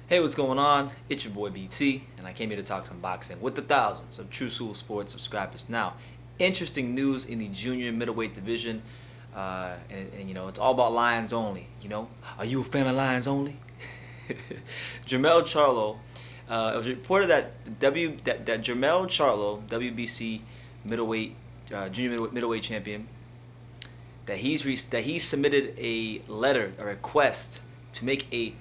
Hey, what's going on? It's your boy BT, and I came here to talk some boxing with the thousands of True School Sports subscribers. Now, interesting news in the junior middleweight division, and it's all about Lions only. Are you a fan of Lions only? Jermell Charlo, it was reported that Jermell Charlo, WBC middleweight junior middleweight champion, that he submitted a request to make a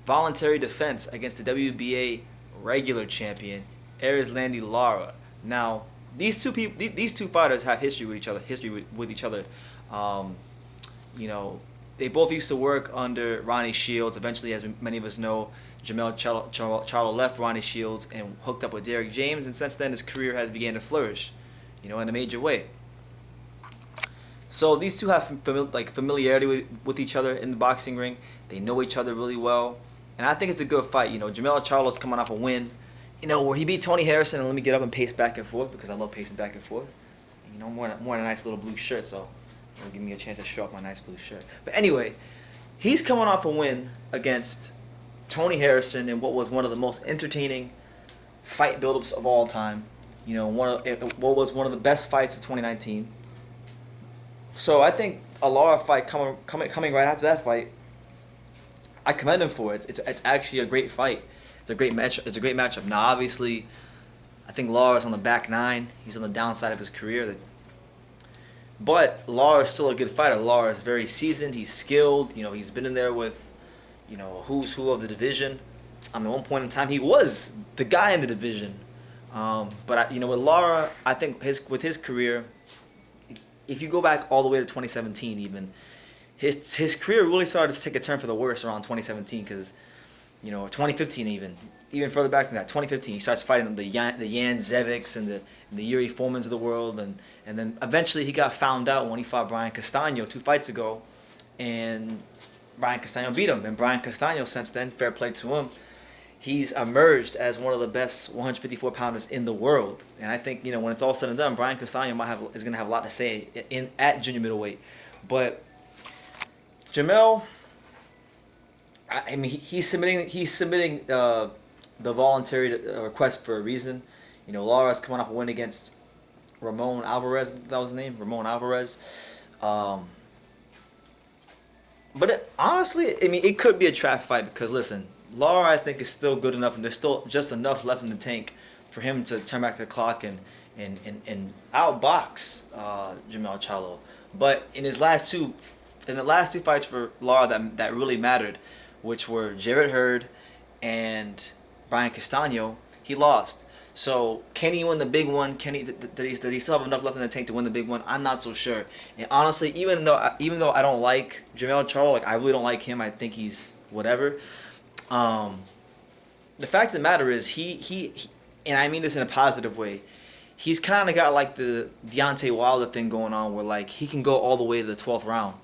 voluntary defense against the WBA regular champion Erislandy Lara. Now, these two fighters have history with each other. Um, they both used to work under Ronnie Shields. Eventually, as many of us know, Charlo left Ronnie Shields and hooked up with Derrick James, and since then his career has began to flourish, in a major way. So these two have familiarity with each other in the boxing ring. They know each other really well. And I think it's a good fight. Jermell Charlo's coming off a win, where he beat Tony Harrison. And let me get up and pace back and forth because I love pacing back and forth. I'm wearing a nice little blue shirt, so it'll give me a chance to show off my nice blue shirt. But anyway, he's coming off a win against Tony Harrison in what was one of the most entertaining fight buildups of all time. What was one of the best fights of 2019. So I think a Lara fight coming right after that fight, I commend him for it. It's actually a great fight. It's a great match. It's a great matchup. Now, obviously, I think Lara's on the back nine. He's on the downside of his career. But Lara's still a good fighter. Lara's very seasoned. He's skilled. He's been in there with, who's who of the division. At one point in time, he was the guy in the division. But with Lara, I think with his career, if you go back all the way to 2017, even. His career really started to take a turn for the worse around 2017 because, 2015 even further back than that, 2015 he starts fighting the Jan Zevics and the Yuri Formans of the world, and then eventually he got found out when he fought Brian Castano 2 fights ago, and Brian Castano beat him. And Brian Castano, since then, fair play to him, he's emerged as one of the best 154 pounders in the world. And I think when it's all said and done, Brian Castano is going to have a lot to say at junior middleweight, but Jermell, he's submitting the voluntary request for a reason. Lara's coming off a win against Ramon Alvarez. That was his name, Ramon Alvarez. But honestly, it could be a trap fight because listen, Lara I think is still good enough, and there's still just enough left in the tank for him to turn back the clock and outbox Jermell Charlo. But in the last two fights for Lara that really mattered, which were Jarrett Hurd and Brian Castano, he lost. So can he win the big one? Does he still have enough left in the tank to win the big one? I'm not so sure. And honestly, even though I don't like Jermell Charlo, I really don't like him. I think he's whatever. The fact of the matter is he and I mean this in a positive way. He's kind of got like the Deontay Wilder thing going on, where he can go all the way to the 12th round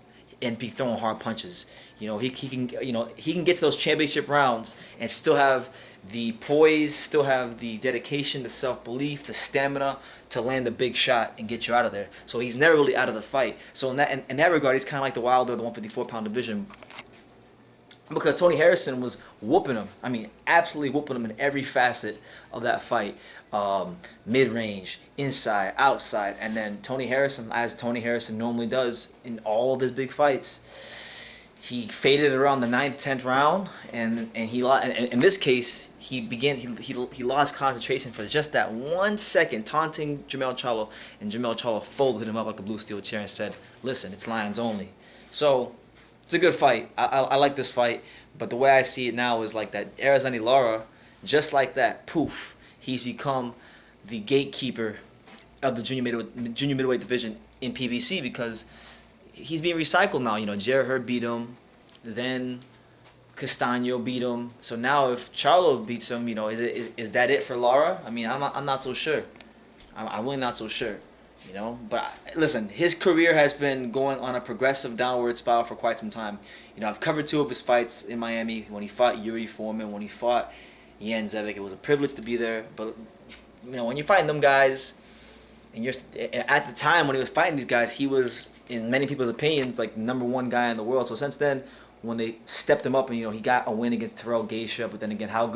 and be throwing hard punches. He can get to those championship rounds and still have the poise, still have the dedication, the self-belief, the stamina to land the big shot and get you out of there. So he's never really out of the fight. So in that regard, he's kind of like the Wilder of the 154-pound division, because Tony Harrison was whooping him. Absolutely whooping him in every facet of that fight. Mid-range, inside, outside, and then Tony Harrison, as Tony Harrison normally does in all of his big fights, he faded around the 9th, 10th round, and he lost. And in this case, he lost concentration for just that 1 second, taunting Jermell Charlo, and Jermell Charlo folded him up like a blue steel chair and said, "Listen, it's Lions only." So it's a good fight. I like this fight, but the way I see it now is like that Erislandy Lara, just like that, poof, he's become the gatekeeper of the junior middleweight division in PBC because he's being recycled now. Jarrett Hurd beat him, then Castano beat him. So now if Charlo beats him, is that it for Lara? I'm not so sure. I'm really not so sure. But listen, his career has been going on a progressive downward spiral for quite some time. I've covered 2 of his fights in Miami, when he fought Yuri Foreman, when he fought Jan Zevic. It was a privilege to be there. But when you're fighting them guys, and at the time when he was fighting these guys, he was, in many people's opinions, like #1 guy in the world. So since then, when they stepped him up, and he got a win against Terrell Gausha. But then again, how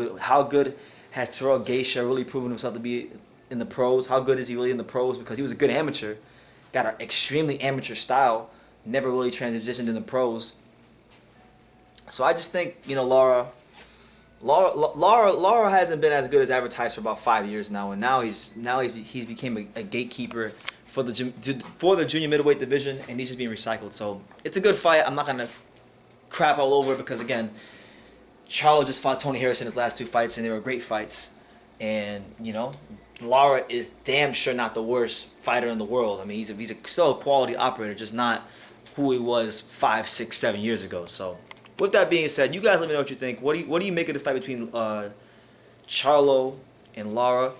good has Terrell Gausha really proven himself to be in the pros? How good is he really in the pros? Because he was a good amateur, got an extremely amateur style, never really transitioned in the pros. So I just think Lara hasn't been as good as advertised for about 5 years now, and he's became a gatekeeper for the junior middleweight division, and he's just being recycled. So it's a good fight. I'm not gonna crap all over it because again, Charlo just fought Tony Harrison his last 2 fights, and they were great fights. And Lara is damn sure not the worst fighter in the world. I mean, he's still a quality operator, just not who he was 5, 6, 7 years ago. So with that being said, you guys let me know what you think. What do you make of this fight between Charlo and Lara?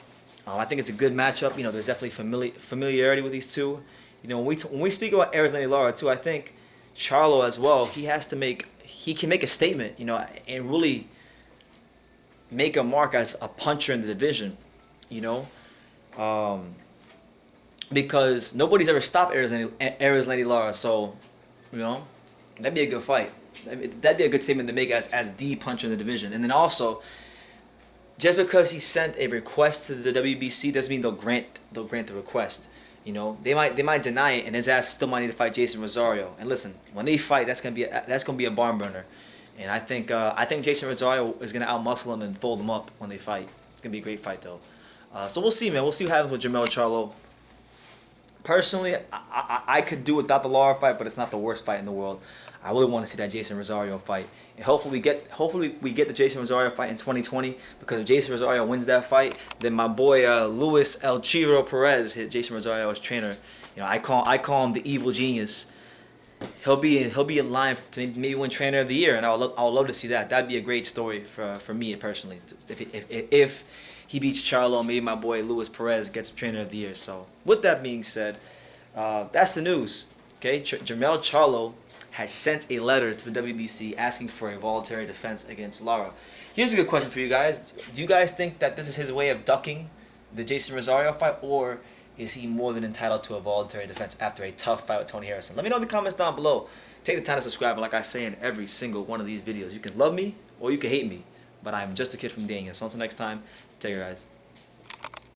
I think it's a good matchup. There's definitely familiarity with these two. When we speak about Erislandy Lara too, I think Charlo as well. He can make a statement, and really make a mark as a puncher in the division, because nobody's ever stopped Erislandy Lara. So, that'd be a good fight. That'd be a good statement to make as the puncher in the division. And then also, just because he sent a request to the WBC doesn't mean they'll grant the request. They might deny it, and his ass still might need to fight Jason Rosario. And listen, when they fight, that's gonna be a barn burner. And I think Jason Rosario is gonna outmuscle him and fold him up when they fight. It's gonna be a great fight though. So we'll see, man. We'll see what happens with Jermell Charlo. Personally, I could do without the Lara fight, but it's not the worst fight in the world. I really want to see that Jason Rosario fight, and hopefully we get the Jason Rosario fight in 2020. Because if Jason Rosario wins that fight, then my boy Luis El Chiro Perez, Jason Rosario's trainer, I call him the evil genius. He'll be in line to maybe win Trainer of the Year, and I'll love to see that. That'd be a great story for me personally. If he beats Charlo, maybe my boy Luis Perez gets Trainer of the Year. So with that being said, that's the news. Okay, Jermell Charlo has sent a letter to the WBC asking for a voluntary defense against Lara. Here's a good question for you guys. Do you guys think that this is his way of ducking the Jason Rosario fight, or is he more than entitled to a voluntary defense after a tough fight with Tony Harrison? Let me know in the comments down below. Take the time to subscribe, and like I say in every single one of these videos, you can love me or you can hate me, but I'm just a kid from Dania. So until next time, take care, guys.